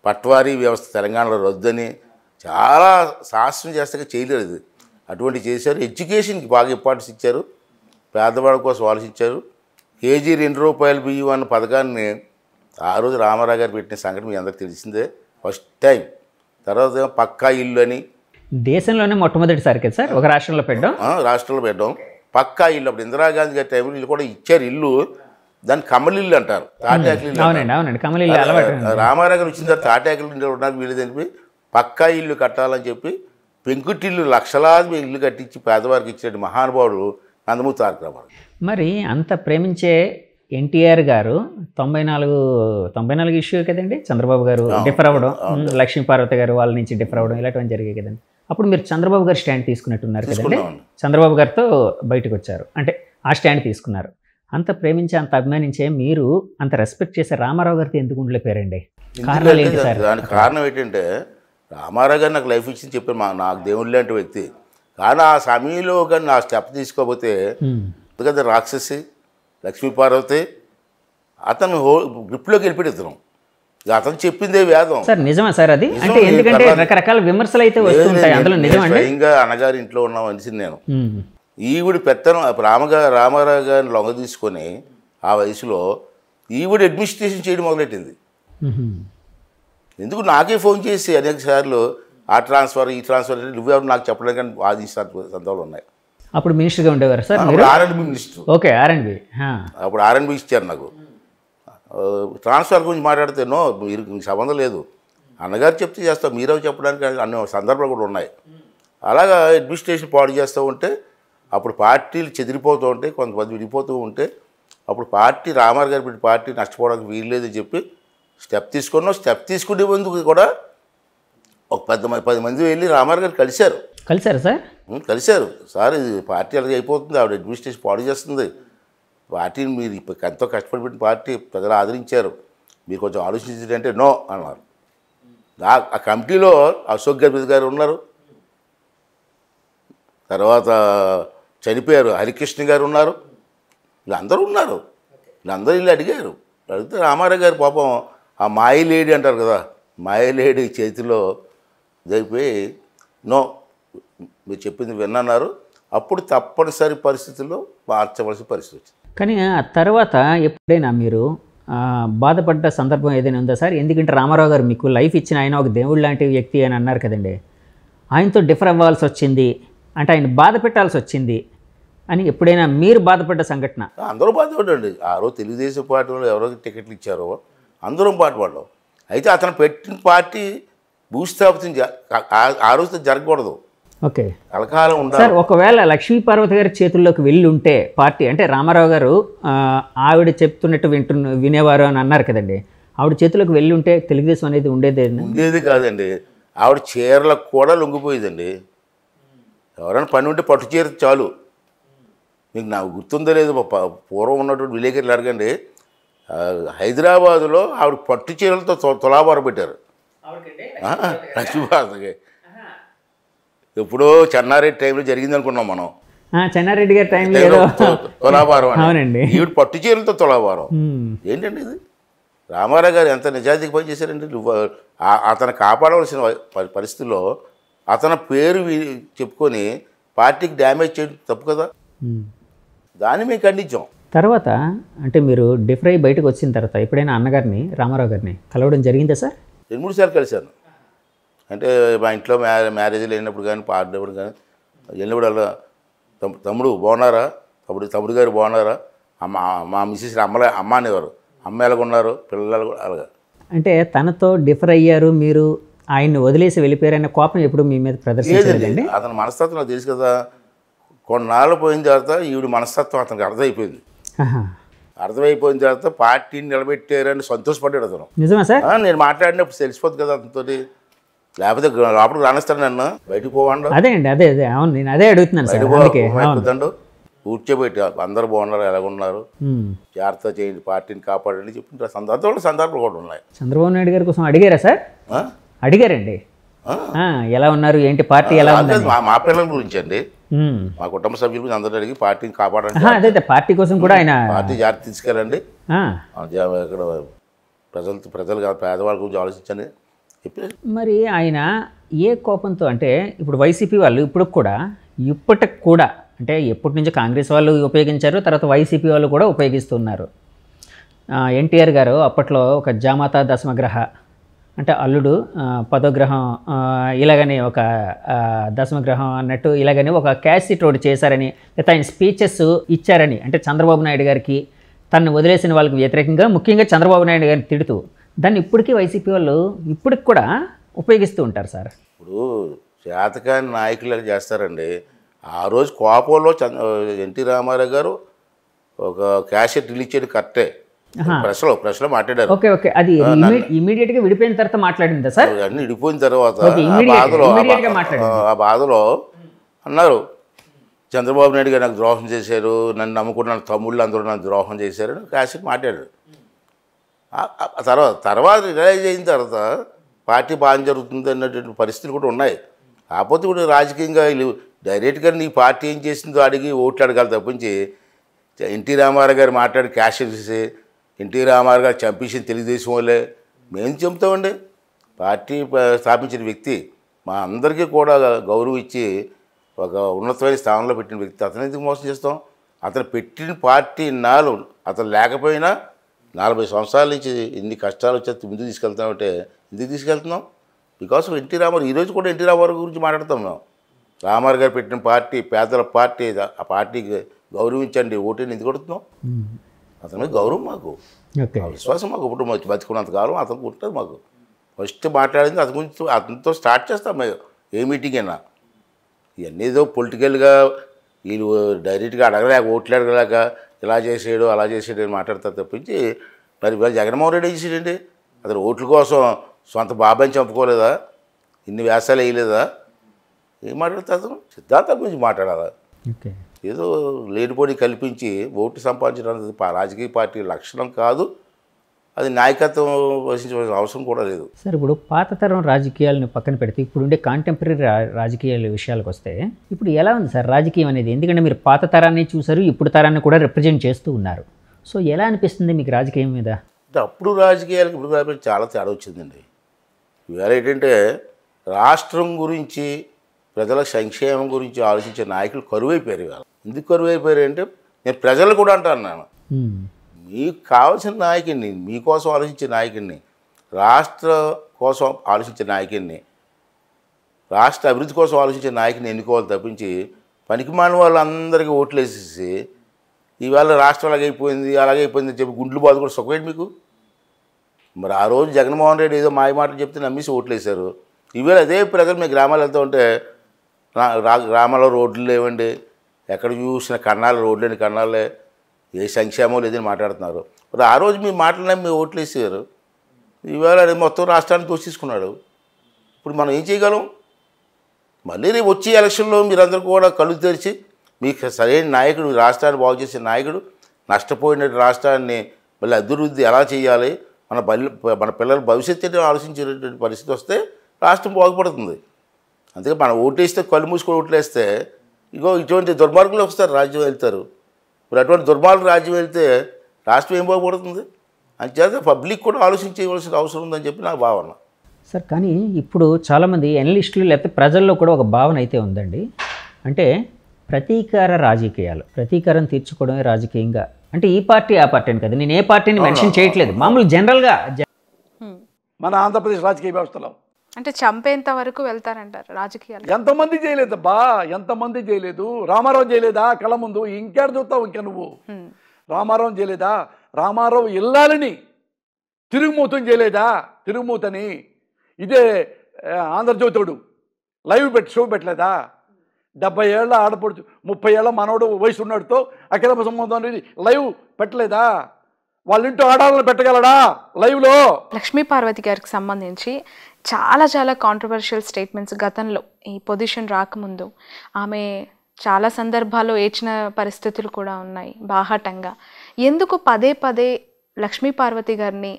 పట్వారీ వ్యవస్థ తెలంగాణలో రద్దని చాలా శాస్త్రం చేస్తే చేయలేదు ఇది. అటువంటి చేశారు. ఎడ్యుకేషన్కి బాగా ఇంపార్టెన్స్ ఇచ్చారు. పేదవాళ్ళ కోసం ఆలోచించారు. కేజీ ₹2 బియ్యం అన్న పథకాన్ని ఆ రోజు రామారావు గారు పెట్టిన సంగతి మీ అందరికి తెలిసిందే. First time. తర్వాత పక్కా ఇల్లు అని దేశంలోనే మొట్టమొదటిసారి కదా సార్ ఒక రాష్ట్రంలో పెట్టడం. రాష్ట్రంలో పెట్టడం పక్కా ఇల్లు. అప్పుడు ఇందిరాగాంధీ గారి టైంలో ఇల్లు కూడా ఇచ్చారు. ఇల్లు దాన్ని కమలిల్లు అంటారు. తాటాకులు ఇల్లు. అవునండి కమలిల్లు అలవాటు. రామారావు గారు వచ్చిన తర్వాత తాటాకులు ఇంట్లో ఉండడానికి వీళ్ళు తెలిపి పక్కా ఇల్లు కట్టాలని చెప్పి పెంకుటిల్లు లక్షలాది ఇల్లు కట్టించి పేదవారికి ఇచ్చిన మహానుభావుడు నందమూరి తారక రామారావు. మరి అంత ప్రేమించే ఎన్టీఆర్ గారు 94 ఇష్యూ కదండి. చంద్రబాబు గారు డిఫర్ అవ్వడం, లక్ష్మీపార్వతి గారు వాళ్ళ నుంచి డిఫర్ అవ్వడం ఇలాంటివన్నీ జరిగాయి కదండి. అప్పుడు మీరు చంద్రబాబు గారు స్టాండ్ తీసుకున్నట్టున్నారు కదండి. చంద్రబాబు గారితో బయటకు వచ్చారు, అంటే ఆ స్టాండ్ తీసుకున్నారు. అంత ప్రేమించే అంత అభిమానించే మీరు అంత రెస్పెక్ట్ చేసే రామారావు గారితో ఎందుకు ఉండలేకపోయారండి? కారణాలు ఏంటి సార్? దానికి కారణం ఏంటంటే రామారావు గారు నాకు లైఫ్ ఇచ్చింది చెప్పాను. నాకు దేవుడు లాంటి వ్యక్తి. కానీ ఆ సమయంలో కానీ నా స్టెప్ తీసుకోకపోతే ఎందుకంటే రాక్షసి లక్ష్మీపార్వతి అతను గ్రిప్లోకి వెళ్ళిపెడుతున్నాం. అతను చెప్పిందే వేదం సార్. నిజమా సార్ అది? అంటే ఎందుకంటే రకరకాల విమర్శలు అయితే వస్తుంటాయి, అందులో నిజం అండి. స్వయంగా అన్నగారి ఇంట్లో ఉన్నాం అనిసింది నేను. ఈవిడ పెత్తనం రామారావు గారిని లొంగ తీసుకొని ఆ వయసులో ఈవిడ అడ్మినిస్ట్రేషన్ చేయడం మొదలెట్టింది. ఎందుకు నాకే ఫోన్ చేసి అనేక సార్లు ఆ ట్రాన్స్ఫర్ ఈ ట్రాన్స్ఫర్ అంటే నువ్వెవరు నాకు చెప్పడానికి కానీ వాదించిన సందర్భాలు ఉన్నాయి. అప్పుడు మినిస్టర్గా ఉండేవారు సార్? ఆర్ఎండ్బి మినిస్టర్. ఓకే, ఆర్ఎండ్బి. అప్పుడు ఆర్ఎండ్బి ఇచ్చారు నాకు. ట్రాన్స్ఫర్ గురించి మాట్లాడితే నో మీరు సంబంధం లేదు, అన్నగారు చెప్తే చేస్తాం, మీరే చెప్పడానికి అన్ని సందర్భాలు కూడా ఉన్నాయి. అలాగా అడ్మినిస్ట్రేషన్ పాడు చేస్తూ ఉంటే అప్పుడు పార్టీలు చెదిరిపోతూ ఉంటాయి, కొంతమంది విడిపోతూ ఉంటే అప్పుడు పార్టీ రామారావు గారి పార్టీ నష్టపోవడానికి వీల్లేదని చెప్పి స్టెప్ తీసుకున్నాం. స్టెప్ తీసుకునే ముందుకు కూడా ఒక 10 మంది వెళ్ళి రామారావు గారు కలిశారు సార్. కలిశారు. సార్ ఇది పార్టీ అలాగే అయిపోతుంది, ఆవిడ అడ్మినిస్ట్రేషన్ పాడు చేస్తుంది, పార్టీని మీరు ఎంతో కష్టపడి పెట్టిన పార్టీ ప్రజలు ఆదరించారు, మీరు కొంచెం ఆలోచించారంటే నో అన్నారు. ఆ కమిటీలో అశోక్ గజపతి గారు ఉన్నారు, తర్వాత చనిపోయారు హరికృష్ణ గారు ఉన్నారు, వీళ్ళందరూ ఉన్నారు. వీళ్ళందరూ వీళ్ళు అడిగారు. అడిగితే రామారావు గారు పాపం ఆ మాయలేడి అంటారు కదా, మాయలేడి చేతిలో జరిగిపోయి నో మీరు చెప్పింది విన్నారు. అప్పుడు తప్పనిసరి పరిస్థితుల్లో మార్చవలసిన పరిస్థితి వచ్చింది. కానీ ఆ తర్వాత ఎప్పుడైనా మీరు బాధపడ్డ సందర్భం ఏదైనా ఉందా సార్? ఎందుకంటే రామారావు గారు మీకు లైఫ్ ఇచ్చిన ఆయన ఒక దేవుడు లాంటి వ్యక్తి అని అన్నారు కదండి. ఆయనతో డిఫర్ అవ్వాల్సి వచ్చింది అంటే ఆయన బాధ పెట్టాల్సి వచ్చింది అని ఎప్పుడైనా మీరు బాధపడ్డ సంఘటన? అందరూ బాధపడండి. ఆ రోజు తెలుగుదేశం పార్టీ వాళ్ళు ఎవరికి టికెట్లు ఇచ్చారో అందరం బాధపడ్డాం. అయితే అతను పెట్టిన పార్టీ భూస్థాపితం ఆ రోజుతో జరగకూడదు. ఓకే, కలకాలం ఉండాలి సార్. ఒకవేళ లక్ష్మీపార్వతి గారి చేతుల్లోకి వెళ్ళి ఉంటే పార్టీ, అంటే రామారావు గారు ఆవిడ చెప్తున్నట్టు వినేవారు అని అన్నారు కదండి, ఆవిడ చేతుల్లోకి వెళ్ళి ఉంటే తెలుగుదేశం అనేది ఉండేది కాదండి. ఆవిడ చీరలకు కూడా లొంగిపోయేదండి. ఎవరైనా పని ఉంటే పట్టు చీర చాలు. మీకు నాకు గుర్తుందో లేదు, పూర్వం ఉన్నటువంటి విలేకరులు అడగండి, హైదరాబాదులో ఆవిడ పట్టు చీరలతో తులాభారం పెట్టారు లక్ష్మీపార్వతికి. ఎప్పుడో చెన్నారెడ్డి టైంలో జరిగింది అనుకున్నాం మనం. చెన్నారెడ్డి గారి టైంలో తులాభారం. అవునండి, ఈవిడ పట్టు చీరలతో తులాభారం. ఏంటండి ఇది? రామారావు గారు ఎంత నిజాయితీగా పనిచేశారండి. అతను కాపాడవలసిన పరిస్థితుల్లో అతని పేరు చెప్పుకొని పార్టీకి డ్యామేజ్ చేయడం తప్పు కదా. దాన్ని మేము ఖండించాం. తర్వాత అంటే మీరు డిఫర్ అయ్యి బయటకు వచ్చిన తర్వాత ఎప్పుడైనా అన్నగారిని రామారావు గారిని కలవడం జరిగిందా సార్? 2-3 సార్లు కలిశాను. అంటే మా ఇంట్లో మ్యారేజ్లు అయినప్పుడు కానీ పాడినప్పుడు కానీ వెళ్ళినప్పుడు అలా తమ్ముడు బాగున్నారా, తమ్ముడు గారు బాగున్నారా, మా మిస్సెస్ అమ్మ అనేవారు, అమ్మ ఎలాగున్నారు, పిల్లలు అలాగా. అంటే తనతో డిఫర్ అయ్యారు మీరు, ఆయన్ని వదిలేసి వెళ్ళిపోయారనే కోపం ఎప్పుడు మీ మీద ప్రదర్శించలేదండి? అతని మనస్తత్వం నాకు తెలుసు కదా. కొన్నాళ్ళు పోయిన తర్వాత ఈవిడ మనస్తత్వం అతనికి అర్థమైపోయింది. అర్థమైపోయిన తర్వాత పార్టీని నిలబెట్టారని సంతోషపడ్డాడు అతను. నిజమా సార్? నేను మాట్లాడినప్పుడు తెలిసిపోద్ది కదా అతనితో, లేకపోతే లోపలికి రానిస్తాను నన్ను, బయటకు పోవండు. అదే అండి, అదే అవును, నేను అదే అడుగుతున్నాను. బయటకు కూర్చోబెట్టి అందరూ బాగున్నారు, ఎలాగున్నారు, జాగ్రత్త చేయండి, పార్టీని కాపాడండి చెప్పిన సందర్భాలు కూడా ఉన్నాయి. చంద్రబాబు నాయుడు గారి కోసం అడిగారా సార్? అడిగారండి, ఎలా ఉన్నారు ఏంటి, పార్టీ ఎలా ఉంది? మా పిల్లల గురించి అండి, మా కుటుంబ సభ్యుల గురించి అందరూ అడిగి పార్టీని కాపాడండి, అదే పార్టీ కోసం కూడా ఆయన పార్టీ జాగ్రత్త తీసుకెళ్ళండి, ఇక్కడ ప్రజలు పేదవాళ్ళ గురించి ఆలోచించండి, చెప్పారు. మరి ఆయన ఏ కోపంతో అంటే ఇప్పుడు వైసీపీ వాళ్ళు ఇప్పటికి కూడా అంటే ఎప్పటి నుంచో కాంగ్రెస్ వాళ్ళు ఉపయోగించారు, తర్వాత వైసీపీ వాళ్ళు కూడా ఉపయోగిస్తున్నారు. ఎన్టీఆర్ గారు అప్పట్లో ఒక జామాతా దశమగ్రహ అంటే అల్లుడు పదోగ్రహం ఇలాగని ఒక దశమగ్రహం అన్నట్టు ఇలాగని ఒక క్యాసెట్ ఒకటి చేశారని, లేకపోతే ఆయన స్పీచెస్ ఇచ్చారని, అంటే చంద్రబాబు నాయుడు గారికి తను వదిలేసిన వాళ్ళకి వ్యతిరేకంగా ముఖ్యంగా చంద్రబాబు నాయుడు గారిని తిడుతూ దాన్ని ఇప్పటికీ వైసీపీ వాళ్ళు ఇప్పటికి కూడా ఉపయోగిస్తూ ఉంటారు సార్. ఇప్పుడు చేతకాని నాయకులు చేస్తారండి. ఆ రోజు కోపంలో ఎన్టీ రామారావు గారు ఒక క్యాసెట్ రిలీజ్ చేయడం కరెక్టే, ప్రెస్లో మాట్లాడారు. ఓకే ఓకే, అది ఇమీడియట్గా విడిపోయిన తర్వాత మాట్లాడిందా సార్? అన్నీ విడిపోయిన తర్వాత ఆ బాధలో అన్నారు, చంద్రబాబు నాయుడు గారు నాకు ద్రోహం చేశారు, నన్ను నమ్ముకున్న తమ్ముళ్ళు అందరూ నాకు ద్రోహం చేశారని క్యాసెట్ మాట్లాడారు. తర్వాత రిలైజ్ అయిన తర్వాత పార్టీ బాగా జరుగుతుంది అన్నటువంటి పరిస్థితులు కూడా ఉన్నాయి. కాకపోతే ఇప్పుడు రాజకీయంగా వీళ్ళు డైరెక్ట్గా నీ పార్టీ ఏం చేసిందో అడిగి ఓట్లు అడగాలి తప్పించి ఎన్టీ రామారావు గారు మాట్లాడి క్యాసెట్ ఇస్తే ఎన్టీ రామారావు గారు చంపేసింది తెలుగుదేశం వాళ్ళే మేము చెబుతామండి. పార్టీ స్థాపించిన వ్యక్తి మా అందరికీ కూడా గౌరవం ఇచ్చి ఒక ఉన్నతమైన స్థానంలో పెట్టిన వ్యక్తి, అతను ఎందుకు మోసం చేస్తాం? అతను పెట్టిన పార్టీ అతను లేకపోయినా 40 సంవత్సరాల నుంచి ఎన్ని కష్టాలు వచ్చి ముందుకు తీసుకెళ్తామంటే ఎందుకు తీసుకెళ్తున్నాం? Because of NT Rama Rao. ఈరోజు కూడా ఎన్టీ రామారావు గురించి మాట్లాడతాం మేము. రామారావు గారు పెట్టిన పార్టీ పేదల పార్టీ, ఆ పార్టీకి గౌరవించండి, ఓటేని ఎందుకు కొడుతున్నాం? అతని మీద గౌరవం మాకు, విశ్వాసం మాకు. ఇప్పుడు బతుకున్నంతకాలం అతనికి ఉంటుంది మాకు. ఫస్ట్ మాట్లాడింది అతని గురించి, అతనితో స్టార్ట్ చేస్తాం మేము ఏ మీటింగ్ అయినా. ఇవన్నీ ఏదో పొలిటికల్గా వీళ్ళు డైరెక్ట్గా అడగలేక, ఓట్లు అడగలేక ఇలా చేసాడు అలా చేసాడు అని మాట్లాడతారు తప్పించి, మరి ఇవాళ జగన్మోహన్ రెడ్డి చేసాడండి. అతను ఓట్ల కోసం సొంత బాబాయిని చంపుకోలేదా? ఇన్ని వ్యాసాలు వేయలేదా? ఏం మాట్లాడతా? అతను సిద్ధాంతం గురించి మాట్లాడాలా? ఏదో లేనిపోని కల్పించి ఓటు సంపాదించడానికి రాజకీయ పార్టీ లక్షణం కాదు, అది నాయకత్వం వహించవలసిన అవసరం కూడా లేదు సార్. ఇప్పుడు పాత తరం రాజకీయాలను పక్కన పెడితే ఇప్పుడు ఉండే కాంటెంపరీ రాజకీయాల విషయాలకు వస్తే ఇప్పుడు ఎలా ఉంది సార్ రాజకీయం అనేది? ఎందుకంటే మీరు పాత తరాన్ని చూసారు, ఇప్పుడు తరాన్ని కూడా రిప్రజెంట్ చేస్తూ ఉన్నారు. సో ఎలా అనిపిస్తుంది మీకు రాజకీయం మీద? అప్పుడు రాజకీయాలకు ఇప్పుడు రాజకీయాలకు చాలా తేడా వచ్చిందండి. ఇవాళ ఏంటంటే రాష్ట్రం గురించి, ప్రజల సంక్షేమం గురించి ఆలోచించే నాయకులు కరువైపోయారు. ఇవాళ ఎందుకు కరువైపోయారు అంటే, నేను ప్రజలు కూడా అంటున్నాను, మీకు కావాల్సిన నాయకుడిని, మీకోసం ఆలోచించే నాయకుడిని, రాష్ట్ర కోసం ఆలోచించే నాయకుడిని, రాష్ట్ర అభివృద్ధి కోసం ఆలోచించే నాయకుడిని ఎన్నుకోవాలి తప్పించి పనికిమాలిన వాళ్ళందరికీ ఓట్లు వేసేసి ఇవాళ రాష్ట్రం అలాగైపోయింది అని చెప్పి గుండ్లు బాధ కూడా సుఖమేంటి మీకు? మరి ఆ రోజు జగన్మోహన్ రెడ్డి ఏదో మాయ మాటలు చెప్తే నమ్మేసి ఓట్లు వేశారు. ఇవాళ అదే ప్రజలు మీ గ్రామాలు వెళ్తూ ఉంటే గ్రామాల్లో రోడ్లు లేవండి, ఎక్కడ చూసిన కన్నాలు, రోడ్లేని కన్నాలే, ఏ సంక్షేమం లేదని మాట్లాడుతున్నారు. మరి ఆ రోజు మీ మాటలు నమ్మి ఓట్లు వేసారు, ఇవాళ మొత్తం రాష్ట్రాన్ని దోషించుకున్నాడు. ఇప్పుడు మనం ఏం చేయగలం? మళ్ళీ రేపు వచ్చే ఎలక్షన్లో మీరందరూ కూడా కళ్ళు తెరిచి మీకు సరైన నాయకుడు, రాష్ట్రాన్ని బాగు చేసే నాయకుడు, నష్టపోయిన రాష్ట్రాన్ని మళ్ళీ అభివృద్ధి ఎలా చేయాలి, మన పిల్లల భవిష్యత్తు ఆలోచించేటువంటి పరిస్థితి వస్తే రాష్ట్రం బాగుపడుతుంది. అందుకే మనం ఓటేస్తే కళ్ళు మూసుకొని ఓట్లేస్తే ఇటువంటి దుర్మార్గులు వస్తారు, రాజ్యం వెళ్తారు. మరి అటువంటి దుర్మార్గులు రాజ్యం వెళ్తే రాష్ట్రం ఏం బాగుపడుతుంది? అంచేత పబ్లిక్ కూడా ఆలోచించవలసిన అవసరం ఉందని చెప్పి నా భావన సార్. కానీ ఇప్పుడు చాలామంది ఎనలిస్టులు లేకపోతే ప్రజల్లో కూడా ఒక భావన అయితే ఉందండి, అంటే ప్రతీకార రాజకీయాలు, ప్రతీకారం తీర్చుకోవడమే రాజకీయంగా. అంటే ఈ పార్టీ ఆ పార్టీ అని కదా, నేను ఏ పార్టీని మెన్షన్ చేయట్లేదు, మామూలు జనరల్గా మన ఆంధ్రప్రదేశ్ రాజకీయ వ్యవస్థలో అంటే చంపేంత వరకు వెళ్తారంటారు రాజకీయాలు. ఎంతమంది చేయలేదబ్బా, ఎంతమంది చేయలేదు? రామారావు చేయలేదా కళ్ళ ముందు? ఇంకేడ చూస్తావు ఇంకా నువ్వు? రామారావు చేయలేదా? రామారావు ఇల్లాలని తిరుగుమూతని చేయలేదా? తిరుగుమూతని ఇదే ఆంధ్రజ్యోతుడు లైవ్ షో పెట్టలేదా? 70 ఏళ్ళ ఆడపడుచు, 30 ఏళ్ళ మనోడు వయసు ఉన్నాడుతో అఖిల సంబంధం అనేది లైవ్ పెట్టలేదా? వాళ్ళ ఇంట్లో ఆడాలని పెట్టగలడా లైవ్లో? లక్ష్మీ పార్వతి గారికి సంబంధించి చాలా కాంట్రవర్షియల్ స్టేట్మెంట్స్ గతంలో ఈ పొజిషన్ రాకముందు ఆమె చాలా సందర్భాల్లో ఏడ్చిన పరిస్థితులు కూడా ఉన్నాయి బాహాటంగా. ఎందుకు పదే లక్ష్మీ పార్వతి గారిని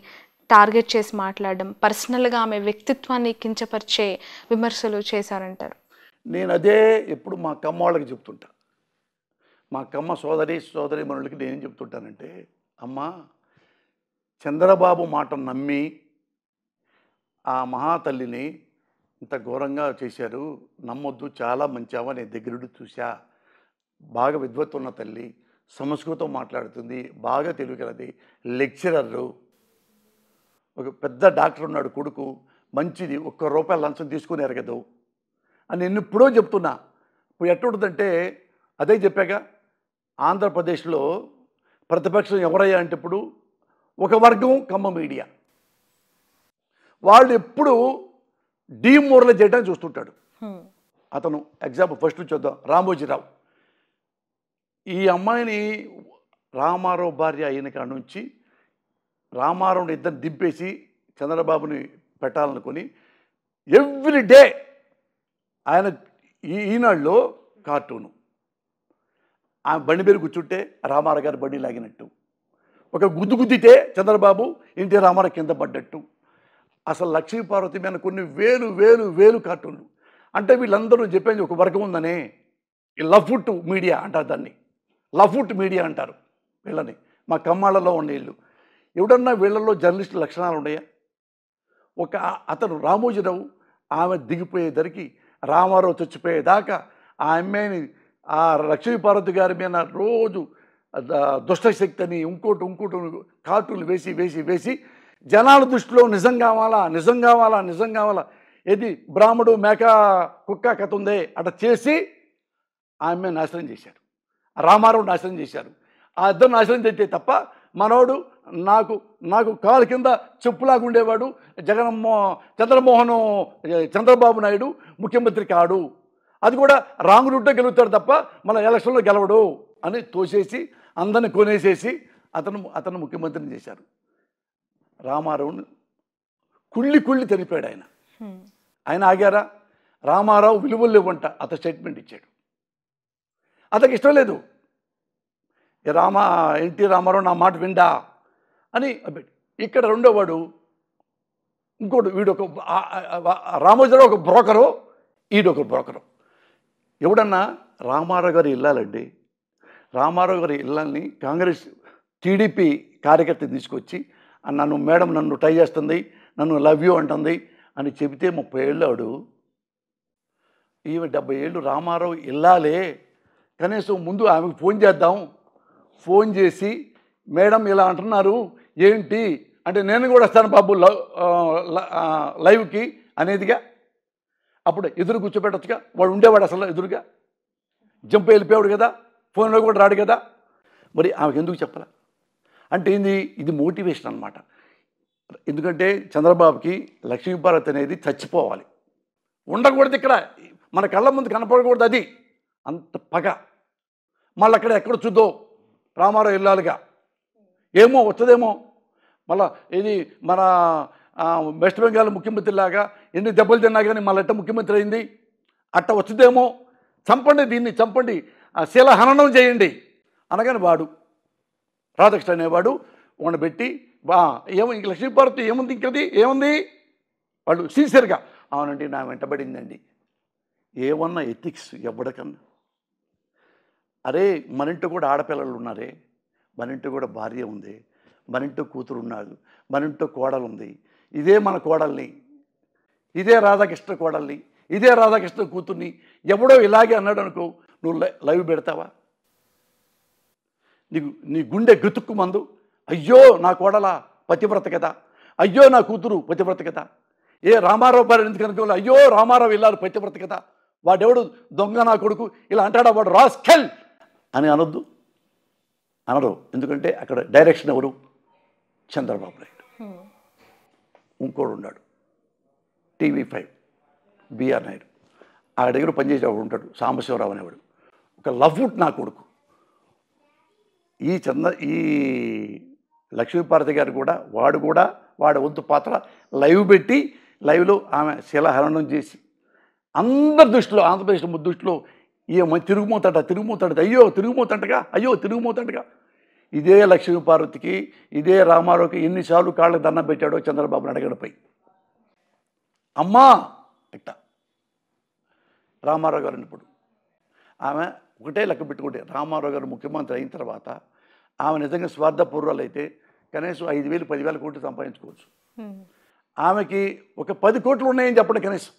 టార్గెట్ చేసి మాట్లాడడం, పర్సనల్గా ఆమె వ్యక్తిత్వాన్ని కించపరిచే విమర్శలు చేశారంటారు? నేను అదే ఎప్పుడు మా కమ్మ వాళ్ళకి చెప్తుంటా, మా కమ్మ సోదరి మనులకి నేనేం చెప్తుంటానంటే, అమ్మ చంద్రబాబు మాట నమ్మి ఆ మహాతల్లిని ఇంత ఘోరంగా చేశారు, నమ్మొద్దు, చాలా మంచి ఆమె, నేను దగ్గరుండి చూసా, బాగా విద్వత్తు ఉన్న తల్లి, సంస్కృతం మాట్లాడుతుంది, బాగా తెలివిగలది, లెక్చరరు, ఒక పెద్ద డాక్టర్ ఉన్నాడు కొడుకు, మంచిది, ₹1 లంచం తీసుకుని ఎరగదు అని నేను ఎప్పుడో చెప్తున్నా. ఇప్పుడు ఎట్టుంటుందంటే అదే చెప్పాక, ఆంధ్రప్రదేశ్లో ప్రతిపక్షం ఎవరయ్యా అంటే ఇప్పుడు ఒక వర్గం కమ్మ మీడియా, వాళ్ళు ఎప్పుడు డీమోరలైజ్ చేయడానికి చూస్తుంటాడు. అతను ఎగ్జాంపుల్ ఫస్ట్ చూద్దాం, రామోజీరావు. ఈ అమ్మాయిని రామారావు భార్య అయిన కాడ నుంచి రామారావుని ఇద్దరు దింపేసి చంద్రబాబుని పెట్టాలనుకొని ఎవ్రీ డే ఆయన ఈనాడులో కార్టూను, ఆ బండి మీద కూర్చుంటే రామారావు గారు బండి లాగినట్టు, ఒక గుద్దు గుద్దితే చంద్రబాబు ఇంటి రామారావు కింద పడ్డట్టు, అసలు లక్ష్మీపార్వతి మీద కొన్ని వేలు వేలు వేలు కార్టూన్లు. అంటే వీళ్ళందరూ చెప్పేది ఒక వర్గం ఉందనే, ఈ లఫ్ట్ మీడియా అంటారు దాన్ని, లఫ్ట్ మీడియా అంటారు వీళ్ళని. మా కమ్మాళ్ళలో ఉండే వీళ్ళు ఎవడన్నా వీళ్ళల్లో జర్నలిస్టు లక్షణాలు ఉన్నాయా? ఒక అతను రామోజీరావు ఆమె దిగిపోయేసరికి రామారావు చచ్చిపోయేదాకా ఆ అమ్మాయిని ఆ లక్ష్మీపార్వతి గారి మీద రోజు దుష్టశక్తి అని ఇంకోటి కార్టూన్లు వేసి వేసి వేసి జనాల దృష్టిలో నిజం కావాలా నిజం కావాలా నిజం కావాలా, ఏది బ్రాహ్మడు మేక కుక్క కథ ఉందే అట్లా చేసి ఆమె నాశనం చేశారు, రామారావు నాశనం చేశారు. ఆ ఇద్దరు నాశనం చేస్తే తప్ప మనోడు నాకు కాలు కింద చెప్పులాగా ఉండేవాడు చంద్రమోహన్ చంద్రబాబు నాయుడు ముఖ్యమంత్రి కాడు, అది కూడా రాంగ్ రూట్లో గెలుస్తాడు తప్ప మన ఎలక్షన్లో గెలవడు అని తోసేసి అందరిని కొనేసేసి అతను ముఖ్యమంత్రిని చేశారు. రామారావుని కుళ్ళి చనిపోయాడు ఆయన ఆగారా? రామారావు విలువలు లేవంట అతను స్టేట్మెంట్ ఇచ్చాడు. అతనికి ఇష్టం లేదు, ఎన్టీ రామారావు నా మాట విండా అని. ఇక్కడ రెండోవాడు ఇంకోటి, వీడొక రామోజీరావు ఒక బ్రోకరు, ఈడొక బ్రోకరు. ఎవడన్నా రామారావు గారి ఇల్లాలండి, రామారావు గారి ఇళ్ళని కాంగ్రెస్ టీడీపీ కార్యకర్త తీసుకొచ్చి నన్ను ట్రై చేస్తుంది, నన్ను లవ్ యూ అంటుంది అని చెబితే 30 ఏళ్ళు ఆడు, ఈమె 70 ఏళ్ళు రామారావు ఇల్లాలే, కనీసం ముందు ఆమెకు ఫోన్ చేద్దాం, ఫోన్ చేసి మేడం ఇలా అంటున్నారు ఏంటి అంటే నేను కూడా వస్తాను బాబు లైవ్కి అనేదిగా. అప్పుడు ఎదురు కూర్చోబెట్టచ్చుగా, వాడు ఉండేవాడు అసలు ఎదురుగా, జంప్ వెళ్ళిపోయాడు కదా, ఫోన్లో కూడా రాడు కదా, మరి ఆమెకు ఎందుకు చెప్పాల అంటే ఇది మోటివేషన్ అన్నమాట. ఎందుకంటే చంద్రబాబుకి లక్ష్మీపార్వతి అనేది చచ్చిపోవాలి, ఉండకూడదు, ఇక్కడ మన కళ్ళ ముందు కనపడకూడదు, అది అంత పగ. మళ్ళీ అక్కడ ఎక్కడ చూద్దో రామారావు ఇల్లాలుగా ఏమో వస్తుందేమో, మళ్ళీ ఇది మన వెస్ట్ బెంగాల్ ముఖ్యమంత్రి లాగా ఎన్ని దెబ్బలు తిన్నా కానీ మళ్ళీ ఎట్ట ముఖ్యమంత్రి అయింది అట్ట వచ్చుదేమో, చంపండి దీన్ని చంపండి, శీలహననం చేయండి అనగానే వాడు రాధాకృష్ణ అనేవాడు వాడిని పెట్టి ఇంక లక్ష్మీపార్వతి ఏముంది, ఇంకది ఏముంది, వాళ్ళు సిన్సియర్గా అవునండి నా వెంటబడిందండి. ఏమన్నా ఎథిక్స్ ఎవడకన్నా? అరే మన ఇంట్లో కూడా ఆడపిల్లలు ఉన్నారే, మన ఇంట్లో కూడా భార్య ఉంది, మన ఇంట్లో కూతురు ఉన్నాడు, మన ఇంట్లో కోడలు ఉంది, ఇదే మన కోడల్ని, ఇదే రాధాకృష్ణ కోడల్ని, ఇదే రాధాకృష్ణ కూతుర్ని ఎవడో ఇలాగే అన్నాడు అనుకో, నువ్వు లైవ్ పెడతావా? నీ గుండె గతుక్కు మందు, అయ్యో నా కోడల పతివ్రత కదా, అయ్యో నా కూతురు పతివ్రత కదా, ఏ రామారావు భార్య ఎందుకు అనుకోవాలి, అయ్యో రామారావు ఇల్లాలు పతివ్రత కదా, వాడెవడు దొంగ నా కొడుకు ఇలా అంటాడా, వాడు రాస్కెల్ అని అనొద్దు, అనరు. ఎందుకంటే అక్కడ డైరెక్షన్ ఎవరు? చంద్రబాబు నాయుడు. ఇంకోడు ఉన్నాడు TV5 బిఆర్ నాయుడు, ఆ దగ్గర పనిచేసేవాడు ఉంటాడు సాంబశివరావు అనేవాడు, ఒక లఫ్ట్ నా కొడుకు. ఈ లక్ష్మీపార్వతి గారు కూడా వాడి వంతు పాత్ర లైవ్ పెట్టి లైవ్లో ఆమె శిలాహరణం చేసి అందరి దృష్టిలో, ఆంధ్రప్రదేశ్ దృష్టిలో తిరుగుమోతాడు, అయ్యో తిరుగుమోతంటగా. ఇదే లక్ష్మీపార్వతికి ఇదే రామారావుకి ఎన్నిసార్లు కాళ్ళకు దండం పెట్టాడో చంద్రబాబు నాయుడుపై. అమ్మా ఇట్ట రామారావు గారు ఇప్పుడు ఆమె ఒకటే లెక్క పెట్టుకుంటే, రామారావు గారు ముఖ్యమంత్రి అయిన తర్వాత ఆమె నిజంగా స్వార్థపూర్వాలు అయితే కనీసం 5,000 10,000 కోట్లు సంపాదించుకోవచ్చు. ఆమెకి ఒక 10 కోట్లు ఉన్నాయని చెప్పండి కనీసం,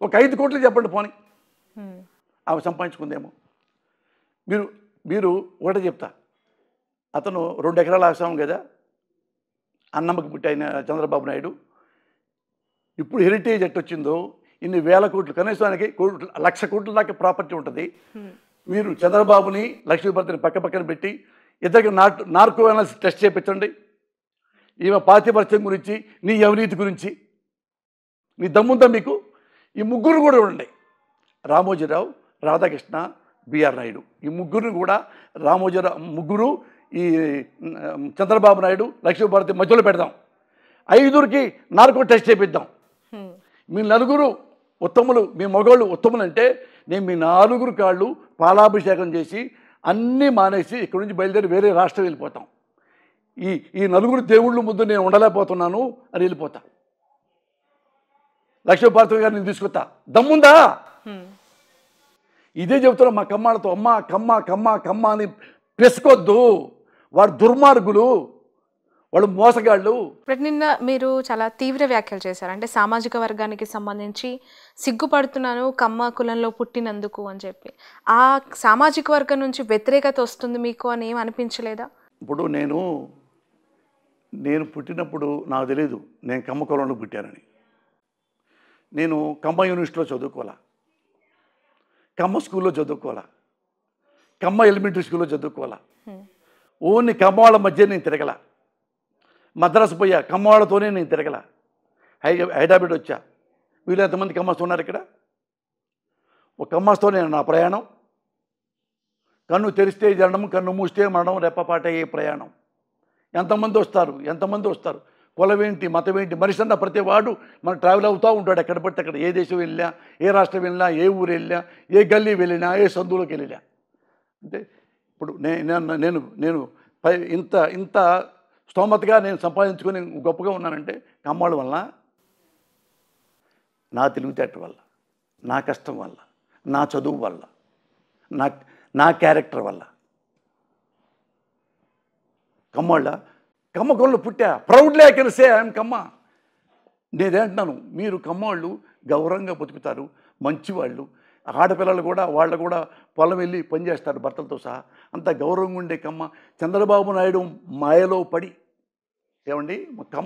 ఒక 5 కోట్లు చెప్పండి పోనీ, ఆమె సంపాదించుకుందేమో. మీరు మీరు ఒకటే చెప్తా, అతను 2 ఎకరాలు ఆసాము కదా అన్నమ్మకి పుట్టి అయిన చంద్రబాబు నాయుడు, ఇప్పుడు హెరిటేజ్ ఎట్ వచ్చిందో ఇన్ని వేల కోట్లు, కనీసం ఆయనకి 1,00,000 కోట్ల దాకా ప్రాపర్టీ ఉంటుంది. మీరు చంద్రబాబుని లక్ష్మీపతిని పక్కన పెట్టి ఇద్దరికి నార్కో అనాలిసిస్ టెస్ట్ చేయించండి. ఈమె పాతిపత్యం గురించి, నీ అవినీతి గురించి నీ దమ్ముందా మీకు? ఈ ముగ్గురు కూడా ఉండండి, రామోజీరావు, రాధాకృష్ణ, బిఆర్ నాయుడు, ఈ ముగ్గురిని కూడా ముగ్గురు ఈ చంద్రబాబు నాయుడు లక్ష్మీభారతి మధ్యలో పెడదాం. 5కి నార్కో టెస్ట్ చేపిద్దాం. మీ నలుగురు ఉత్తములు, మీ మగవాళ్ళు ఉత్తములు అంటే నేను మీ 4 కాళ్ళు పాలాభిషేకం చేసి అన్నీ మానేసి ఇక్కడి నుంచి బయలుదేరి వేరే రాష్ట్రం వెళ్ళిపోతాం. ఈ 4 దేవుళ్ళు ముందు నేను ఉండలేకపోతున్నాను అని వెళ్ళిపోతా. లక్ష్మీభారతి గారిని నేను తీసుకొస్తా, దమ్ముందా? ఇదే చెబుతున్నా మా కమ్మాళ్ళతో, అమ్మ కమ్మ కమ్మ కమ్మ అని పెసుకొద్దు. వాడు దుర్మార్గులు, వాళ్ళు మోసగాళ్ళు. ఇప్పుడు నిన్న మీరు చాలా తీవ్ర వ్యాఖ్యలు చేశారు. అంటే సామాజిక వర్గానికి సంబంధించి సిగ్గుపడుతున్నాను కమ్మ కులంలో పుట్టినందుకు అని చెప్పి. ఆ సామాజిక వర్గం నుంచి వ్యతిరేకత వస్తుంది మీకు అని ఏం అనిపించలేదా? ఇప్పుడు నేను పుట్టినప్పుడు నాకు తెలియదు నేను కమ్మ కులంలో పుట్టానని. నేను కమ్మ యూనివర్సిటీలో చదువుకోవాలా, కమ్మ స్కూల్లో చదువుకోవాలా, కమ్మ ఎలిమెంటరీ స్కూల్లో చదువుకోవాలా. ఓన్లీ కమ్మ వాళ్ళ మధ్య నేను తిరగల. మద్రాసు పోయా, కమ్మ వాళ్ళతోనే నేను తిరగల. హైదరాబాద్ వచ్చా, వీళ్ళు ఎంతమంది కమ్మస్తూ ఉన్నారు ఇక్కడ? ఒక కమ్మస్తోనే నా ప్రయాణం. కన్ను తెరిస్తే జనడం, కన్ను మూస్తే మరణం, రెప్పపాట ఏ ప్రయాణం. ఎంతమంది వస్తారు, కులమేంటి, మతమేంటి, మనిషి అన్న ప్రతి వాడు మనం ట్రావెల్ అవుతూ ఉంటాడు. ఎక్కడ పడితే అక్కడ, ఏ దేశం వెళ్ళినా, ఏ రాష్ట్రం వెళ్ళినా, ఏ ఊరు వెళ్ళినా, ఏ గల్లీ వెళ్ళినా, ఏ సందులోకి వెళ్ళినా. అంటే ఇప్పుడు నేను ఇంత స్తోమతగా నేను సంపాదించుకొని గొప్పగా ఉన్నానంటే కమ్మవాళ్ళ వల్ల, నా తెలివితేట వల్ల, నా కష్టం వల్ల, నా చదువు వల్ల, నా క్యారెక్టర్ వల్ల. కమ్మవాళ్ళ కమ్మ కులంలో పుట్టా, proudly I can say I'm Kamma. నేనేంటున్నాను, మీరు కమ్మవాళ్ళు గౌరవంగా బతుకుతారు, మంచివాళ్ళు. ఆడపిల్లలు కూడా వాళ్ళు కూడా పొలం వెళ్ళి పనిచేస్తారు భర్తలతో సహా. అంత గౌరవంగా ఉండే కమ్మ. చంద్రబాబు నాయుడు మాయలో పడి, ఏమండి కమ్మ